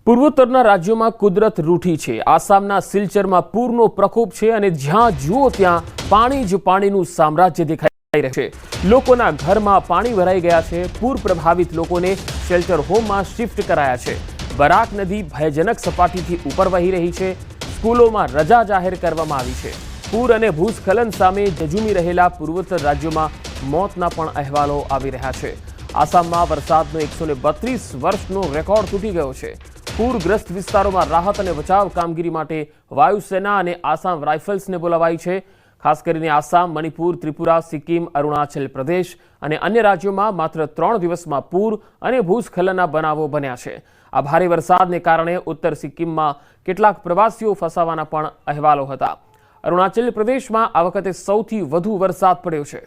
પૂર્વોત્તરના રાજ્યોમાં કુદરત રૂઠી છે। આસામના સિલચરમાં પૂરનો પ્રકોપ છે અને જ્યાં જુઓ ત્યાં પાણી જ પાણીનું સામ્રાજ્ય દેખાઈ રહ્યું છે। લોકોના ઘરમાં પાણી ભરાઈ ગયા છે। પૂર પ્રભાવિત લોકોને શેલ્ટર હોમમાં શિફ્ટ કરાયા છે। બરાક નદી ભયજનક સપાટીથી ઉપર વહી રહી છે। સ્કૂલોમાં રજા જાહેર કરવામાં આવી છે। પૂર અને ભૂસ્ખલન સામે ઝઝૂમી રહેલા પૂર્વોત્તર રાજ્યોમાં મોતના પણ અહેવાલો આવી રહ્યા છે। આસામમાં વરસાદનો 132 વર્ષનો રેકોર્ડ તૂટી ગયો છે। પૂરગ્રસ્ત વિસ્તારોમાં રાહત અને બચાવ કામગીરી માટે વાયુસેના અને આસામ રાઇફલ્સને બોલાવાઈ છે। ખાસ કરીને આસામ, મણિપુર, ત્રિપુરા, સિક્કિમ, અરુણાચલ પ્રદેશ અને અન્ય રાજ્યોમાં માત્ર 3 દિવસમાં પૂર અને ભૂસ્ખલનના બનાવો બન્યા છે। આ ભારે વરસાદને કારણે ઉત્તર સિક્કિમમાં કેટલાક પ્રવાસીઓ ફસાવાના પણ અહેવાલો હતા। અરુણાચલ પ્રદેશમાં આ વખતે સૌથી વધુ વરસાદ પડ્યો છે।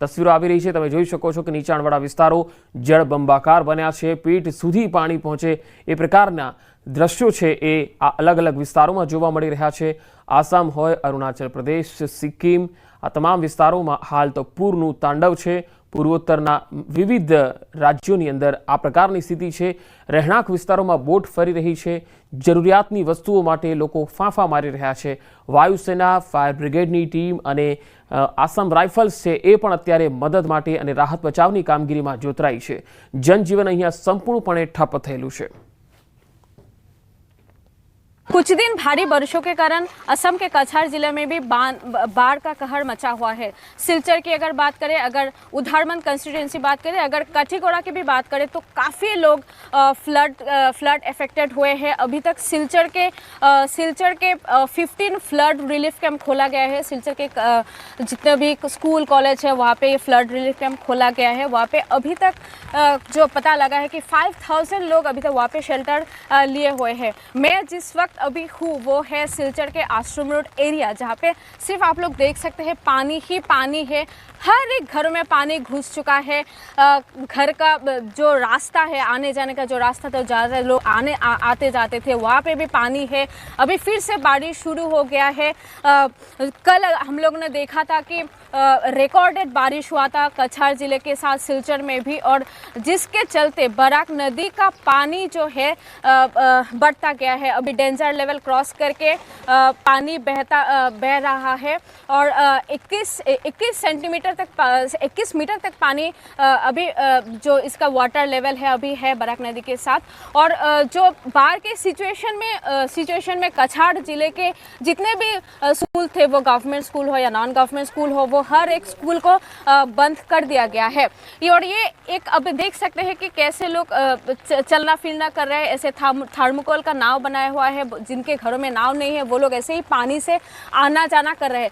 તસવીરો આવી રહી છે, તમે જોઈ શકો છો કે નીચાણવાળા વિસ્તારો જળબંબાકાર બન્યા છે। પીઠ સુધી પાણી પહોંચે એ પ્રકારના દ્રશ્યો છે એ આ અલગ અલગ વિસ્તારોમાં જોવા મળી રહ્યા છે। આસામ હોય, અરુણાચલ પ્રદેશ, સિક્કિમ, આ તમામ વિસ્તારોમાં હાલ તો પૂરનું તાંડવ છે। પૂર્વોત્તરના વિવિધ રાજ્યોની અંદર આ પ્રકારની સ્થિતિ છે। રહેણાંક વિસ્તારોમાં બોટ ફરી રહી છે। જરૂરિયાતની વસ્તુઓ માટે લોકો ફાંફા મારી રહ્યા છે। વાયુસેના, ફાયર બ્રિગેડની ટીમ અને આસામ રાઇફલ્સ છે એ પણ અત્યારે મદદ માટે અને રાહત બચાવની કામગીરીમાં જોતરાઈ છે। જનજીવન અહીંયા સંપૂર્ણપણે ઠપ થયેલું છે। कुछ दिन भारी बारिशों के कारण असम के कछार जिले में भी बाढ़ का कहर मचा हुआ है। सिलचर की अगर बात करें, अगर उधारमंद कंस्टिट्यूएंसी बात करें, अगर कठीगोड़ा की भी बात करें तो काफ़ी लोग फ्लड इफेक्टेड हुए हैं। अभी तक सिलचर के 15 फ्लड रिलीफ कैंप खोला गया है। सिलचर के जितने भी स्कूल कॉलेज है वहाँ पे ये फ्लड रिलीफ कैंप खोला गया है। वहाँ पे अभी तक जो पता लगा है कि 5000 लोग अभी तक वहाँ पे शेल्टर लिए हुए हैं। मैं जिस वक्त अभी हूँ वो है सिलचर के आश्रम रोड एरिया, जहाँ पे सिर्फ आप लोग देख सकते हैं पानी ही पानी है। हर एक घरों में पानी घुस चुका है। घर का जो रास्ता है, आने जाने का जो रास्ता था, ज़्यादा लोग आते जाते थे, वहाँ पे भी पानी है। अभी फिर से बारिश शुरू हो गया है। कल हम लोग ने देखा था कि रिकॉर्डेड बारिश हुआ था कछार ज़िले के साथ सिलचर में भी, और जिसके चलते बराक नदी का पानी जो है बढ़ता गया है। अभी डेंजर लेवल क्रॉस करके पानी बह रहा है और 21 सेंटीमीटर तक 21 मीटर तक पानी अभी जो इसका वाटर लेवल है अभी है बराक नदी के साथ। और जो बाढ़ के सिचुएशन में कछार ज़िले के जितने भी स्कूल थे, वो गवर्नमेंट स्कूल हो या नॉन गवर्नमेंट स्कूल हो, वो हर एक स्कूल को बंद कर दिया गया है। और ये एक अब देख सकते हैं कि कैसे लोग चलना फिरना कर रहे हैं। ऐसे थर्मोकोल का नाव बनाया हुआ है। जिनके घरों में नाव नहीं है वो लोग ऐसे ही पानी से आना जाना कर रहे हैं।